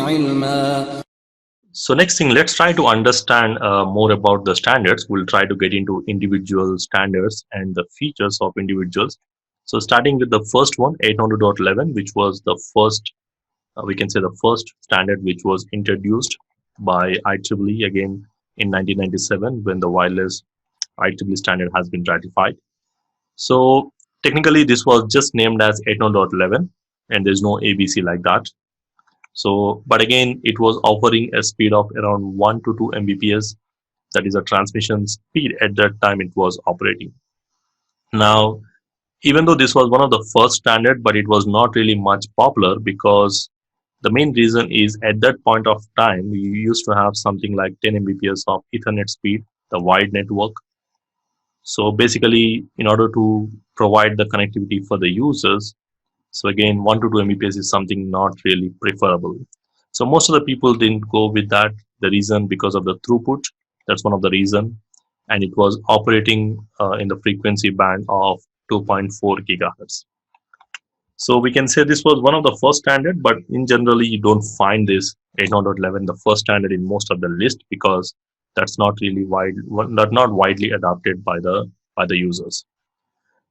علما. So next thing, let's try to understand more about the standards. We'll try to get into individual standards and the features of individuals. So starting with the first one, 802.11, which was the first, we can say the first standard which was introduced by IEEE again in 1997 when the wireless IEEE standard has been ratified. So technically this was just named as 802.11 and there's no ABC like that. So, but again, it was offering a speed of around 1 to 2 Mbps. That is a transmission speed at that time it was operating. Now, even though this was one of the first standard, but it was not really much popular because the main reason is at that point of time, we used to have something like 10 Mbps of Ethernet speed, the wide network. So basically, in order to provide the connectivity for the users, so again, 1 to 2 Mbps is something not really preferable. So most of the people didn't go with that. The reason because of the throughput. That's one of the reason, and it was operating in the frequency band of 2.4 gigahertz. So we can say this was one of the first standard, but in generally you don't find this 802.11 the first standard in most of the list because that's not really not widely adopted by the users.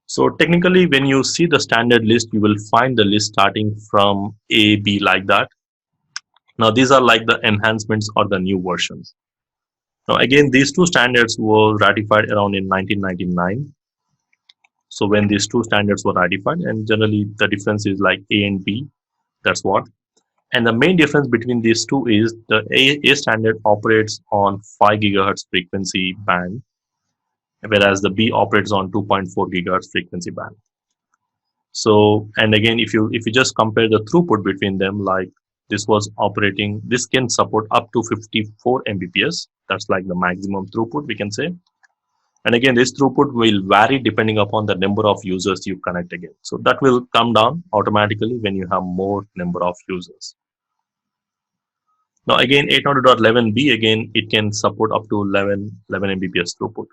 So technically, when you see the standard list, you will find the list starting from A, B like that. Now these are like the enhancements or the new versions. Now again, these two standards were ratified around in 1999. So when these two standards were ratified, and generally the difference is like A and B, that's what. And the main difference between these two is the A standard operates on 5 gigahertz frequency band, whereas the B operates on 2.4 gigahertz frequency band. So, and again, if you just compare the throughput between them, like this can support up to 54 Mbps. That's like the maximum throughput we can say. And again, this throughput will vary depending upon the number of users you connect again. So that will come down automatically when you have more number of users. Now again, 800.11b, again, it can support up to 11 Mbps throughput.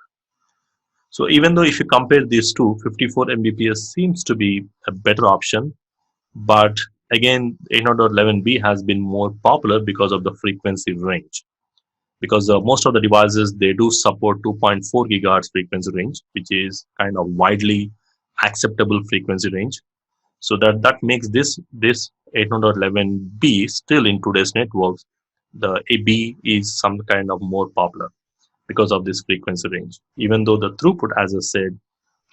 So even though if you compare these two, 54 Mbps seems to be a better option, but again, 802.11b has been more popular because of the frequency range. Because most of the devices, they do support 2.4 gigahertz frequency range, which is kind of widely acceptable frequency range. So that makes this 802.11b still in today's networks, the AB is some kind of more popular because of this frequency range. Even though the throughput, as I said,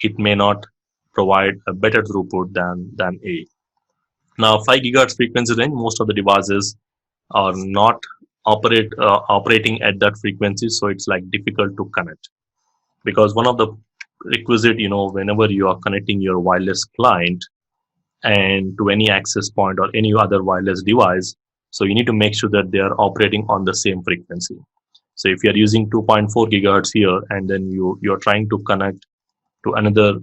it may not provide a better throughput than A. Now 5 gigahertz frequency range, most of the devices are not operating at that frequency, so it's like difficult to connect. Because one of the requisite, whenever you are connecting your wireless client and to any access point or any other wireless device, so you need to make sure that they are operating on the same frequency. So if you are using 2.4 gigahertz here and then you're trying to connect to another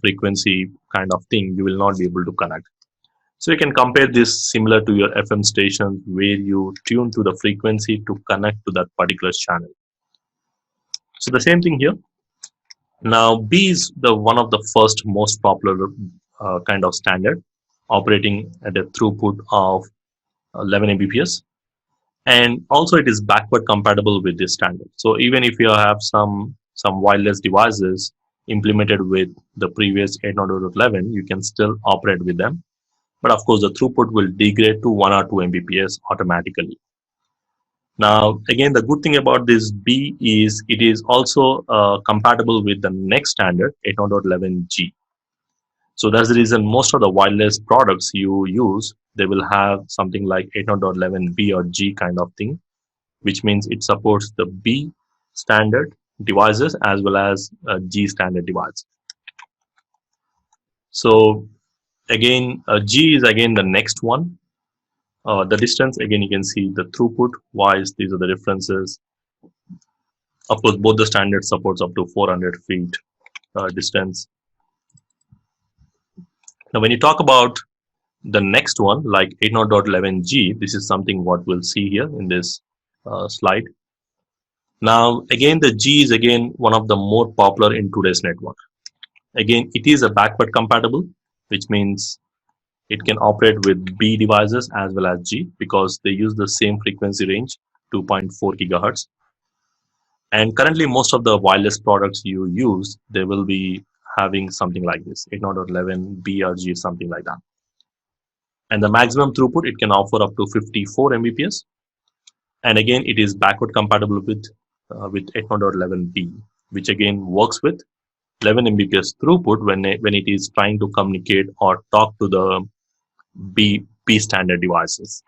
frequency kind of thing, you will not be able to connect. So you can compare this similar to your FM station where you tune to the frequency to connect to that particular channel. So the same thing here. Now B is the one of the first most popular kind of standard, operating at a throughput of 11 Mbps, and also it is backward compatible with this standard. So even if you have some wireless devices implemented with the previous 802.11, you can still operate with them. But of course, the throughput will degrade to 1 or 2 Mbps automatically. Now, again, the good thing about this B is it is also compatible with the next standard, 802.11g. So that's the reason most of the wireless products you use, they will have something like 802.11b or G kind of thing, which means it supports the B standard devices as well as G standard device. So again, G is again the next one. The distance, again, you can see the throughput wise, these are the differences. Of course, both the standards supports up to 400 feet distance. Now, when you talk about the next one, like 802.11g, this is something what we'll see here in this slide. Now, again, the G is again one of the more popular in today's network. Again, it is a backward compatible, which means It can operate with B devices as well as G because they use the same frequency range, 2.4 gigahertz. And currently, most of the wireless products you use, they will be having something like this, 802.11 B or G, something like that. And the maximum throughput, it can offer up to 54 Mbps. And again, it is backward compatible with 802.11b, which again works with 11 Mbps throughput when it is trying to communicate or talk to the B standard devices.